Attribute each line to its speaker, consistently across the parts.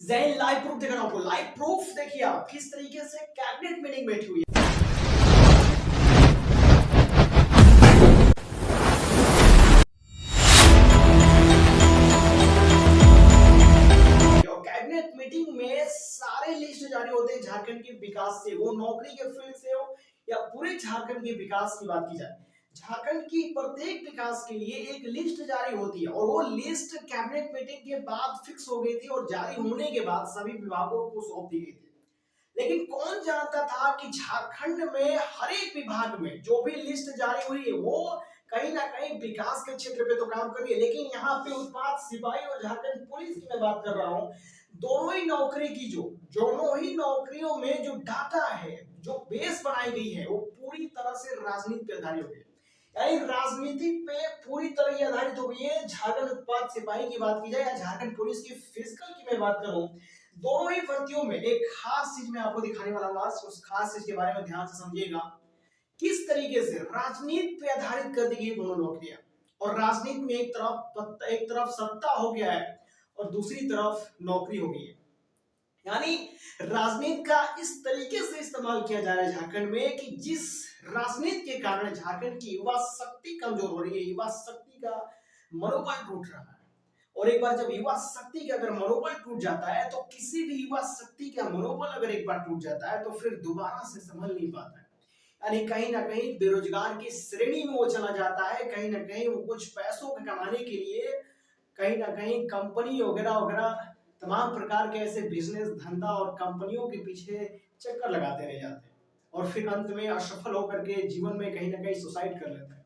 Speaker 1: Jain live proof दिखा रहा हूं आपको। लाइव प्रूफ देखिए आप किस तरीके से कैबिनेट मीटिंग बैठी हुई है। कैबिनेट मीटिंग में सारे लिस्ट जारी होते हैं झारखंड के विकास से, वो नौकरी के फील्ड से हो या पूरे झारखंड के विकास की बात की जाए। झारखंड की प्रत्येक विकास के लिए एक लिस्ट जारी होती है और वो लिस्ट कैबिनेट मीटिंग के बाद फिक्स हो गई थी और जारी होने के बाद सभी विभागों को सौंप दी गई थी। लेकिन कौन जानता था कि झारखंड में हर एक विभाग में जो भी लिस्ट जारी हुई है वो कहीं ना कहीं विकास के क्षेत्र पे तो काम कर रही है, लेकिन यहाँ पे उत्पाद सिपाही और झारखंड पुलिस की मैं बात कर रहा हूँ। दोनों ही नौकरी की दोनों ही नौकरियों में जो डाटा है, जो बेस बनाई गई है, वो पूरी तरह से राजनीति पे आधारित हो गई है। यानी राजनीति पे पूरी तरह आधारित हो गई है। झारखंड उत्पाद सिपाही की बात की जाए या झारखंड पुलिस की फिजिकल की मैं बात करूं, दोनों ही भर्तियों में एक खास चीज मैं आपको दिखाने वाला हूं। आज उस खास चीज के बारे में ध्यान से समझिएगा। किस तरीके से राजनीति पे आधारित कर दी गई दोनों नौकरियां, और राजनीति में एक तरफ सत्ता हो गया है और दूसरी तरफ नौकरी हो गई है। यानी राजनीति का इस तरीके से इस्तेमाल किया जा रहा है झारखंड में कि जिस राजनीति के कारण झारखंड की युवा शक्ति कमजोर हो रही है, युवा शक्ति का मनोबल टूट रहा है। और एक बार जब युवा शक्ति का अगर मनोबल टूट जाता है, तो किसी भी युवा शक्ति का मनोबल अगर एक बार टूट जाता है तो फिर दोबारा से संभल नहीं पाता है। यानी कहीं ना कहीं बेरोजगार की श्रेणी में वो चला जाता है। कहीं ना कहीं वो कुछ पैसों को कमाने के लिए कहीं ना कहीं कंपनी वगैरह वगैरह तमाम प्रकार के ऐसे बिजनेस धंधा और कंपनियों के पीछे चक्कर लगाते रह जाते हैं और फिर अंत में असफल होकर के जीवन में कहीं ना कहीं सुसाइड कर लेते हैं।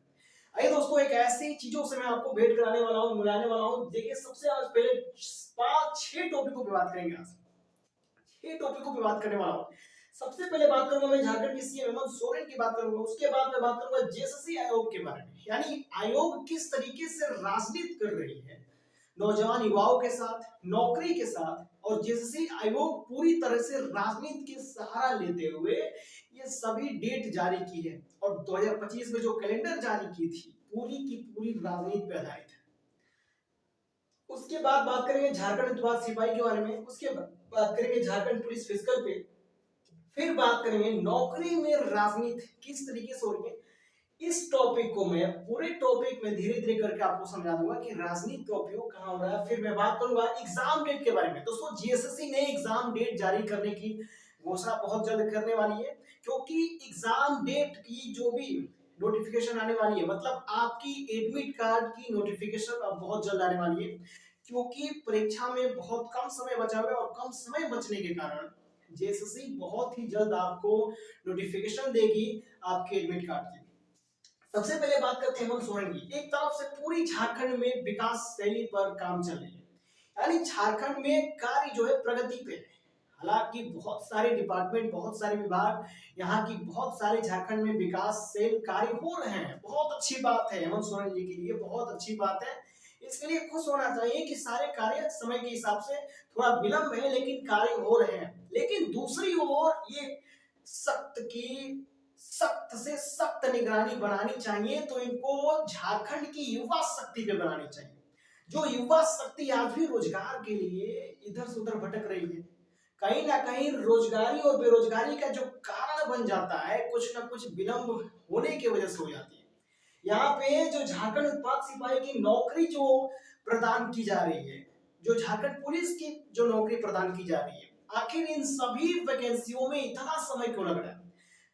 Speaker 1: आइए दोस्तों, एक ऐसी चीजों से मैं आपको भेंट कराने वाला हूँ, मिलाने वाला हूँ। देखिए, सबसे आज पहले 5-6 टॉपिकों पे बात करेंगे। आज 6 टॉपिकों पे बात करने वाला हूँ। सबसे पहले बात करूंगा मैं झारखंड के सीएम हेमंत सोरेन की बात करूंगा। उसके बाद मैं बात करूंगा जेएसएससी आयोग के बारे में, यानी आयोग किस तरीके से राजनीति कर रही है नौजवान युवाओं के साथ, नौकरी के साथ, और जेएसएससी आयोग पूरी तरह से राजनीति के सहारा लेते हुए ये सभी डेट जारी की है। और 2025 में जो कैलेंडर जारी की थी पूरी की पूरी राजनीति पे आधारित है। उसके बाद बात करेंगे झारखंड उत्पाद सिपाही के बारे में। उसके बाद बात करेंगे झारखंड पुलिस फिजिकल पे। फिर बात करेंगे नौकरी में राजनीति किस तरीके से हो रही है। इस टॉपिक को मैं पूरे टॉपिक में धीरे धीरे करके आपको समझा दूंगा कि राजनीति का उपयोग कहां हो रहा है। फिर मैं बात करूंगा एग्जाम डेट के बारे में। दोस्तों, जीएसएससी ने एग्जाम डेट जारी करने की घोषणा बहुत जल्द करने वाली है, क्योंकि एग्जाम डेट की जो भी नोटिफिकेशन आने वाली है, मतलब आपकी एडमिट कार्ड की नोटिफिकेशन अब बहुत जल्द आने वाली है, क्योंकि परीक्षा में बहुत कम समय बचा हुआ है और कम समय बचने के कारण जेएसएससी बहुत ही जल्द आपको नोटिफिकेशन देगी आपके एडमिट कार्ड की। सबसे पहले बात करते हैं हेमंत सोरेन की। एक तरफ से पूरी झारखंड में विकास शैली पर काम चल रही है, यानी झारखंड में कार्य जो है प्रगति पे है। हालांकि बहुत सारे डिपार्टमेंट, बहुत सारे विभाग, यहाँ की बहुत सारे झारखंड में विकासशील कार्य हो रहे हैं। बहुत अच्छी बात है, हेमंत सोरेन जी के लिए बहुत अच्छी बात है। इसके लिए खुश होना चाहिए कि सारे कार्य समय के हिसाब से थोड़ा विलंब है, लेकिन कार्य हो रहे हैं। लेकिन दूसरी ओर ये सख्त से सख्त निगरानी बनानी चाहिए, तो इनको झारखंड की युवा शक्ति पे बनानी चाहिए। जो युवा शक्ति आज भी रोजगार के लिए इधर से उधर भटक रही है, कहीं ना कहीं रोजगारी और बेरोजगारी का जो कारण बन जाता है, कुछ ना कुछ विलंब होने की वजह से हो जाती है। यहाँ पे जो झारखंड उत्पाद सिपाही की नौकरी जो प्रदान की जा रही है, जो झारखंड पुलिस की जो नौकरी प्रदान की जा रही है, आखिर इन सभी वैकेंसियों में इतना समय क्यों लग रहा है।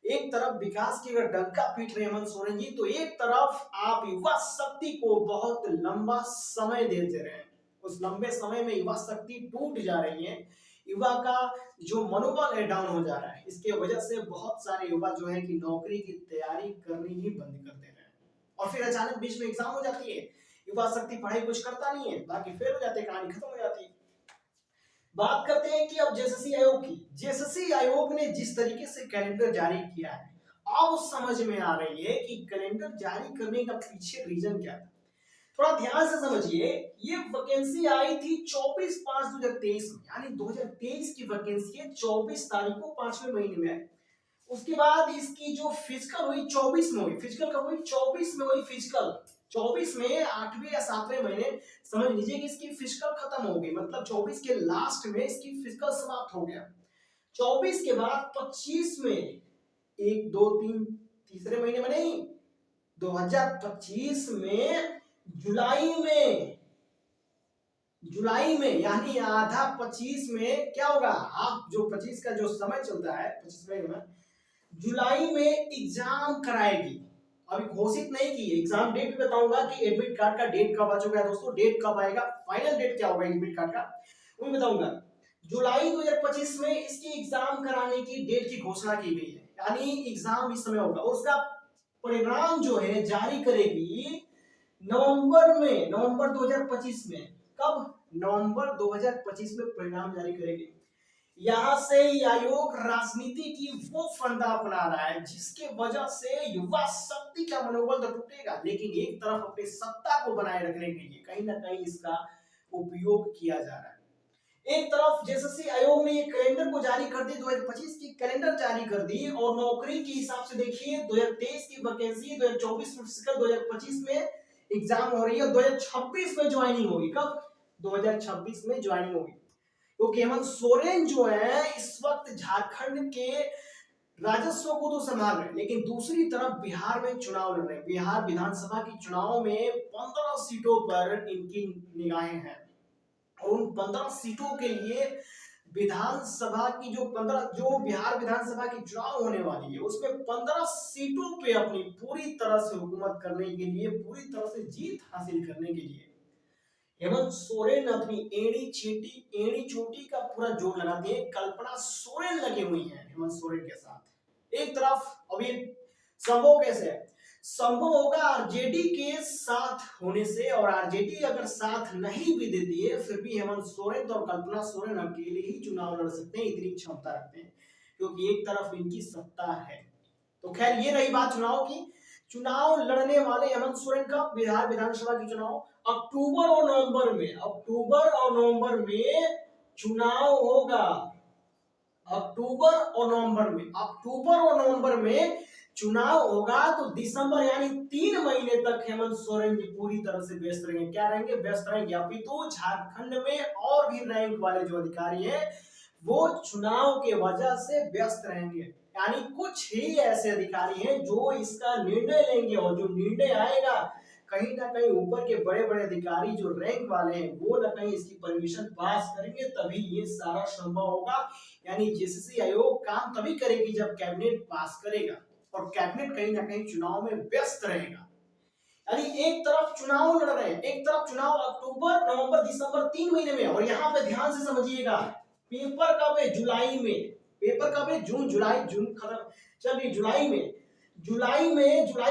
Speaker 1: एक तरफ विकास की अगर डंका पीट रहे हेमंत सोरेन जी, तो एक तरफ आप युवा शक्ति को बहुत लंबा समय देते रहे। उस लंबे समय में युवा शक्ति टूट जा रही है, युवा का जो मनोबल है डाउन हो जा रहा है। इसके वजह से बहुत सारे युवा जो है कि नौकरी की तैयारी करनी ही बंद कर दे रहे हैं, और फिर अचानक बीच में एग्जाम हो जाती है, युवा शक्ति पढ़ाई कुछ करता नहीं है, बाकी फेल हो जाते हैं, कहानी खत्म हो जाती है। बात करते हैं कि अब जेएसएससी आयोग की। जेएसएससी आयोग ने जिस तरीके से कैलेंडर जारी किया है, अब समझ में आ रही है कि कैलेंडर जारी करने का पीछे रीजन क्या था। थोड़ा ध्यान से समझिए। ये वैकेंसी आई थी 24/5/2023 में, यानी 2023 की वैकेंसी है। 24 तारीख को 5वें महीने में आई। उसके बाद इसकी जो फिजिकल हुई 24 में हुई। फिजिकल कब हुई? 24 में हुई फिजिकल। 24 में 8वें या 7वें महीने समझ लीजिए कि इसकी फिजिकल खत्म हो गई, मतलब 24 के लास्ट में इसकी फिजिकल समाप्त हो गया। 24 के बाद 25 में 1 2 3 तीसरे महीने में नहीं, 2025 में जुलाई में यानी आधा 25 में क्या होगा, आप जो 25 का जो समय चलता है 25 में जुलाई में एग्जाम कराएगी। अभी घोषित नहीं की, एग्जाम डेट भी बताऊंगा कि एडमिट कार्ड का डेट कब आ चुका है दोस्तों, डेट कब आएगा, फाइनल डेट क्या होगा एडमिट कार्ड का वो भी बताऊंगा। जुलाई 2025 में इसकी एग्जाम कराने की डेट की घोषणा की गई है, यानी एग्जाम इस समय होगा। उसका परिणाम जो है जारी करेगी नवंबर 2025 में। कब? नवंबर 2025 में परिणाम जारी करेगी। यहां से आयोग राजनीति की वो फंदा अपना रहा है जिसके वजह से युवा शक्ति का मनोबल तो टूटेगा, लेकिन एक तरफ अपनी सत्ता को बनाए रखने के लिए कहीं ना कहीं इसका उपयोग किया जा रहा है। एक तरफ जेएसएससी आयोग ने ये कैलेंडर को जारी कर दी, 2025 की कैलेंडर जारी कर दी, और नौकरी के हिसाब से देखिए 2023 की वैकेंसी 2024 में फिजिकल, 2025 में एग्जाम हो रही है, 2026 में ज्वाइनिंग होगी। कब? 2026 में ज्वाइनिंग होगी, क्योंकि हेमंत सोरेन जो है इस वक्त झारखंड के राजस्व को तो संभाल रहे हैं, लेकिन दूसरी तरफ बिहार में चुनाव लड़ रहे हैं। बिहार विधानसभा की चुनाव में 15 सीटों पर इनकी निगाहें हैं, और उन 15 सीटों के लिए विधानसभा की जो बिहार विधानसभा की चुनाव होने वाली है उसमें 15 सीटों पे अपनी पूरी तरह से हुकूमत करने के लिए, पूरी तरह से जीत हासिल करने के लिए हेमंत सोरेन अपनी एड़ी चोटी का पूरा जोर लगाते हैं। कल्पना सोरेन लगी हुई है हेमंत सोरेन के साथ। एक तरफ अभी संभव कैसे है? संभव होगा आरजेडी के साथ होने से, और आरजेडी अगर साथ नहीं भी देती है फिर भी हेमंत सोरेन और कल्पना सोरेन अकेले ही चुनाव लड़ सकते हैं, इतनी क्षमता रखते हैं, क्योंकि एक तरफ इनकी सत्ता है। तो खैर ये रही बात चुनाव की। चुनाव लड़ने वाले हेमंत सोरेन का बिहार विधानसभा की चुनाव अक्टूबर और नवंबर में चुनाव होगा। अक्टूबर और नवंबर में चुनाव होगा, तो दिसंबर यानी 3 महीने तक हेमंत सोरेन जी पूरी तरह से व्यस्त रहेंगे। क्या रहेंगे? व्यस्त रहेंगे। अभी तो झारखंड में और भी रैंक वाले जो अधिकारी हैं वो चुनाव के वजह से व्यस्त रहेंगे, यानी कुछ ही ऐसे अधिकारी हैं जो इसका निर्णय लेंगे, और जो निर्णय आएगा कहीं ना कहीं ऊपर के बड़े बड़े अधिकारी जो रैंक वाले हैं वो ना कहीं इसकी परमिशन पास करेंगे, तभी ये सारा संभव होगा। यानी जेएसएससी आयोग काम तभी करेगी जब कैबिनेट पास करेगा, और कैबिनेट कहीं ना कहीं चुनाव में व्यस्त रहेगा। यानी एक तरफ चुनाव लड़ रहे हैं, एक तरफ चुनाव अक्टूबर नवंबर दिसंबर 3 महीने में, और यहाँ पे ध्यान से समझिएगा पेपर कब है? जुलाई में। पेपर कब है? जून खत्म, चलिए जुलाई में जुलाई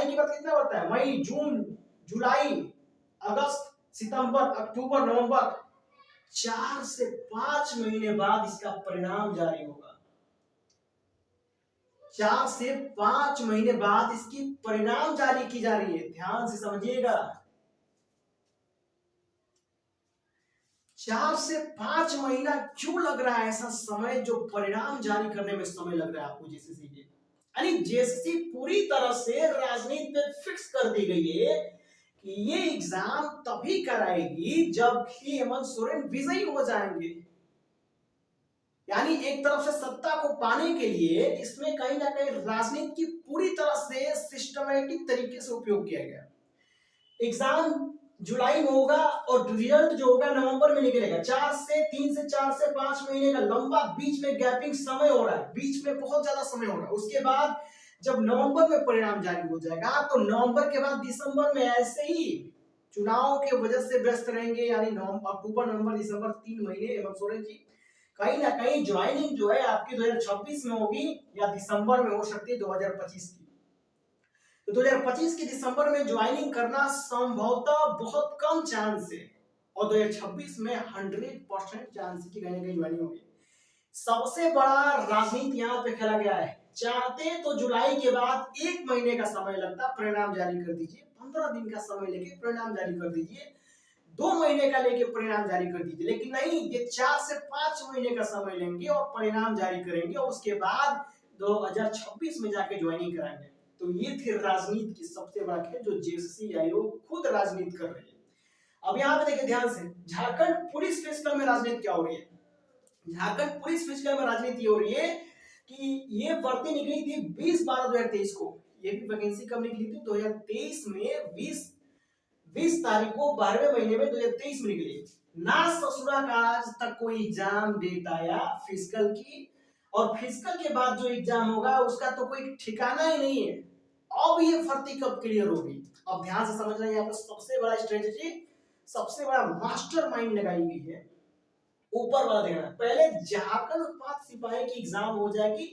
Speaker 1: के बाद कितना होता है? मई, जून, जुलाई, अगस्त, सितंबर, अक्टूबर, नवंबर, 4 से 5 महीने बाद इसका परिणाम जारी होगा। 4 से 5 महीने बाद इसकी परिणाम जारी की जा रही है, ध्यान से समझिएगा। 4 से 5 महीना क्यों लग रहा है ऐसा समय, जो परिणाम जारी करने में समय लग रहा है आपको जेएसएससी के? यानी जेएसएससी पूरी तरह से राजनीति पे फिक्स कर दी गई है कि ये एग्जाम तभी कराएगी जब हेमंत सोरेन विजयी हो जाएंगे। यानी एक तरफ से सत्ता को पाने के लिए इसमें कहीं ना कहीं राजनीति की पूरी तरह से सिस्टमैटिक तरीके से उपयोग किया गया। एग्जाम जुलाई में होगा और रिजल्ट जो होगा नवंबर में निकलेगा। 3 से 5 महीने का लंबा बीच में गैपिंग समय हो रहा है, बीच में बहुत ज्यादा समय हो रहा है। उसके बाद जब नवंबर में परिणाम जारी हो जाएगा तो नवंबर के बाद दिसंबर में ऐसे ही चुनाव के वजह से व्यस्त रहेंगे। यानी अक्टूबर नवंबर दिसंबर 3 महीने हेमंत सोरेन जी कहीं ना कहीं ज्वाइनिंग जो है आपकी 2026 में होगी या दिसंबर में हो सकती है 2025 की। तो 2025 के दिसंबर में ज्वाइनिंग करना संभवतः बहुत कम चांस है, और 2026 में 100% चांस की कहीं ना कहीं ज्वाइनिंग होगी। सबसे बड़ा राजनीति यहाँ पे खेला गया है। चाहते तो जुलाई के बाद 1 महीने का समय लगता, परिणाम जारी कर दीजिए, 15 दिन का समय लेके परिणाम जारी कर दीजिए, 2 महीने का लेके परिणाम जारी कर दीजिए, लेकिन नहीं, ये 4 से 5 महीने का समय लेंगे और परिणाम जारी करेंगे, और उसके बाद 2026 में जाके ज्वाइनिंग कराएंगे। तो ये थी राजनीति की सबसे बड़ा खेल जो जेएसएससी आयोग खुद राजनीति कर रही है। अब यहाँ पे देखिए ध्यान से, झारखंड पुलिस फिजिकल में राजनीति क्या हो रही है। झारखंड पुलिस फिजिकल में राजनीति हो रही है कि ये भर्ती निकली थी 20/12/2023 को। ये भी वैकेंसी कब निकली थी 2023 में 20 तारीख को 12वें महीने में 2023 में निकली। ना ससुरा का आज तक कोई एग्जाम डेट आया फिजिकल की, और फिजिकल के बाद जो एग्जाम होगा उसका तो कोई ठिकाना ही नहीं है। अब ये भर्ती कब क्लियर होगी। अब ध्यान से समझना, यहाँ पर सबसे बड़ा स्ट्रेटेजी, सबसे बड़ा मास्टरमाइंड लगाई गई है। ऊपर वाला देखना, पहले झारखंड उत्पाद सिपाही की एग्जाम हो जाएगी,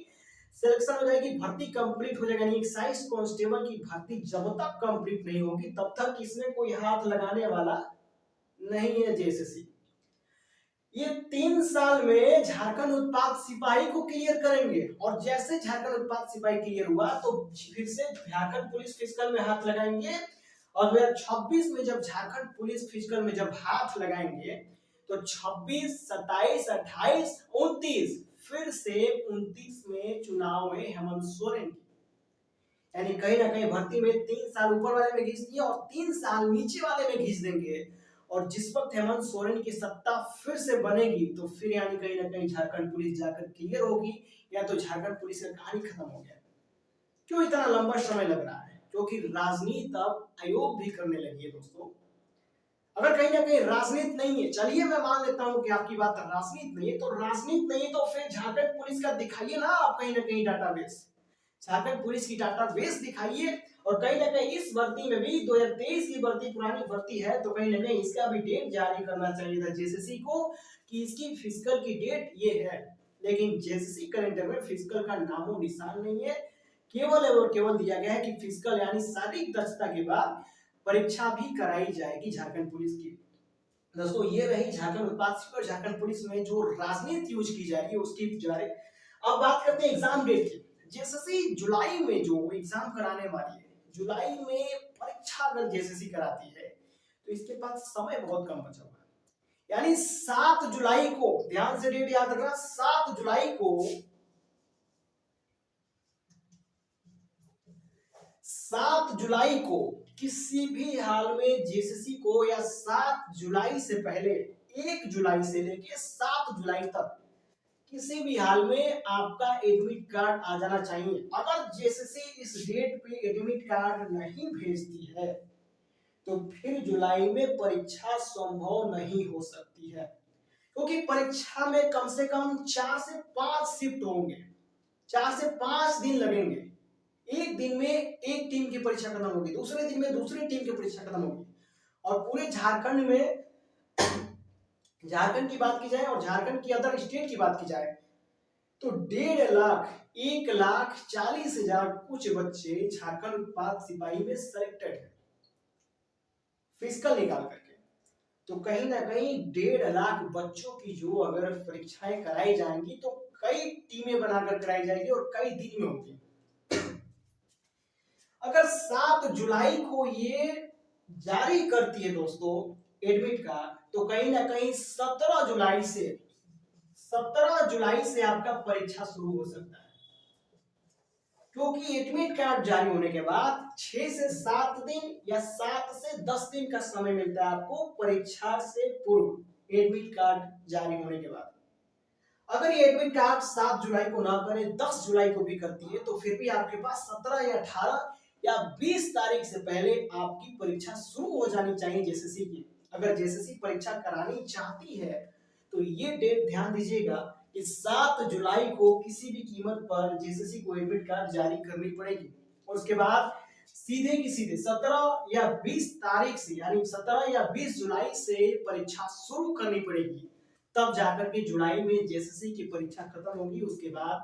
Speaker 1: सिलेक्शन हो जाएगी, भर्ती कंप्लीट हो जाएगा। नहीं, एक्साइज कांस्टेबल की भर्ती जब तक कंप्लीट नहीं होगी तब तक इसमें कोई हाथ लगाने वाला नहीं है जेएसएससी। ये 3 साल में झारखंड उत्पाद सिपाही को क्लियर करेंगे, और जैसे झारखंड उत्पाद सिपाही क्लियर हुआ तो फिर से झारखंड पुलिस फिजिकल में हाथ लगाएंगे, और 2026 में जब झारखंड पुलिस फिजिकल में जब हाथ लगाएंगे तो 26, 27, 28, 29 फिर से 29 में चुनाव में हेमंत सोरेन, यानी कहीं ना कहीं भर्ती में 3 साल ऊपर वाले में घिस दिया और 3 साल नीचे वाले में घिस देंगे। और जिस वक्त हेमंत सोरेन की सत्ता फिर से बनेगी तो फिर यानी कहीं ना कहीं झारखंड पुलिस जाकर क्लियर होगी, या तो झारखंड पुलिस का कहानी खत्म हो गया। क्यों इतना लंबा समय लग रहा है? क्योंकि राजनीति अब आयोग भी करने लगी है दोस्तों। अगर कहीं ना कहीं राजनीति नहीं है, चलिए मैं मान लेता हूं कि आपकी बात राजनीति नहीं है, तो राजनीति नहीं है तो फिर झारखंड पुलिस का दिखाइए ना आप कहीं ना कहीं डाटाबेस, झारखंड पुलिस की डाटाबेस दिखाइए। और कहीं ना कहीं इस भर्ती में भी 2023 की भर्ती पुरानी भर्ती है, तो कहीं ना कहीं इसका भी डेट जारी करना चाहिए था जेएसएससी को कि इसकी फिजिकल की डेट ये है। लेकिन जेएसएससी कैलेंडर में फिजिकल का नामो निशान नहीं है, केवल और केवल दिया गया है कि फिजिकल यानी शारीरिक दक्षता के बाद परीक्षा भी कराई जाएगी झारखंड पुलिस की। दोस्तों ये रही झारखंड उत्पाद सिपाही और झारखंड पुलिस में जो राजनीति यूज की जा रही है उसकी जा रही। अब बात करते हैं एग्जाम डेट की। जेएसएससी जुलाई में जो एग्जाम कराने वाली है, जुलाई में परीक्षा अगर जेएसएससी कराती है तो इसके पास समय बहुत कम बचा हुआ है। यानी 7 जुलाई को, ध्यान से डेट याद रखना, 7 जुलाई को, 7 जुलाई को किसी भी हाल में जेएसएससी को, या 7 जुलाई से पहले 1 जुलाई से लेके 7 जुलाई तक किसी भी हाल में आपका एडमिट कार्ड आ जाना चाहिए। अगर जेएसएससी इस डेट पे एडमिट कार्ड नहीं भेजती है तो फिर जुलाई में परीक्षा संभव नहीं हो सकती है, क्योंकि परीक्षा में कम से कम 4 से 5 शिफ्ट होंगे, 4 से 5 दिन लगेंगे। एक दिन में एक टीम की परीक्षा खत्म होगी, दूसरे दिन में दूसरी टीम की परीक्षा खत्म होगी। और पूरे झारखंड में, झारखंड की बात की जाए और झारखंड की अदर स्टेट की बात की जाए तो 1.5 लाख, 1,40,000 कुछ बच्चे झारखंड उत्पाद सिपाही में सेलेक्टेड है फिजिकल निकाल करके। तो कहीं ना कहीं 1.5 लाख बच्चों की जो अगर परीक्षाएं कराई जाएंगी तो कई टीमें बनाकर कराई जाएगी और कई दिन में होगी। अगर 7 जुलाई को ये जारी करती है दोस्तों एडमिट कार्ड, तो कहीं ना कहीं 17 जुलाई से आपका परीक्षा शुरू हो सकता है, क्योंकि एडमिट कार्ड जारी होने के बाद 6 से 7 दिन या 7 से 10 दिन का समय मिलता है आपको परीक्षा से पूर्व। एडमिट कार्ड जारी होने के बाद अगर ये एडमिट कार्ड 7 जुलाई को ना करे, 10 जुलाई को भी करती है, तो फिर भी आपके पास 17 या 18 या 20 तारीख से पहले आपकी परीक्षा शुरू हो जानी चाहिए जेएसएससी की। अगर जेएसएससी परीक्षा करानी चाहती है तो ये डेट ध्यान दीजिएगा कि 7 जुलाई को किसी भी कीमत पर जेएसएससी को एडमिट कार्ड जारी करनी पड़ेगी, और उसके बाद सीधे की सीधे 17 या 20 तारीख से, यानी 17 या 20 जुलाई से परीक्षा शुरू करनी पड़ेगी। तब जाकर के जुलाई में जेएसएससी की परीक्षा खत्म होगी। उसके बाद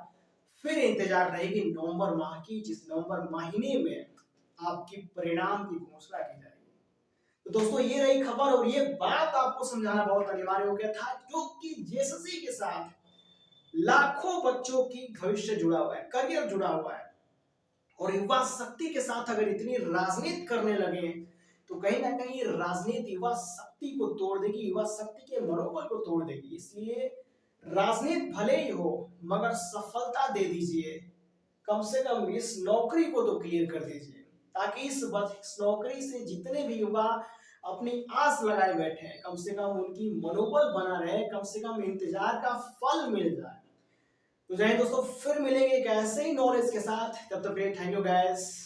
Speaker 1: फिर इंतजार रहेगी नवंबर माह की, जिस नवंबर महीने में आपकी परिणाम की घोषणा की जाएगी। तो दोस्तों ये रही खबर, और ये बात आपको समझाना बहुत अनिवार्य हो गया था, क्योंकि जेएसएससी के साथ लाखों बच्चों की भविष्य जुड़ा हुआ है, करियर जुड़ा हुआ है, और युवा शक्ति के साथ अगर इतनी राजनीति करने लगे तो कहीं ना कहीं राजनीति युवा शक्ति को तोड़ देगी, युवा शक्ति के मनोबल को तोड़ देगी। इसलिए राजनीति भले ही हो मगर सफलता दे दीजिए, कम से कम इस नौकरी को तो क्लियर कर दीजिए, ताकि इस नौकरी से जितने भी युवा अपनी आस लगाए बैठे हैं, कम से कम उनकी मनोबल बना रहे, कम से कम इंतजार का फल मिल जाए। तो जय हिंद दोस्तों, फिर मिलेंगे एक ऐसे ही नॉलेज के साथ, तब तक थैंक यू गाइस।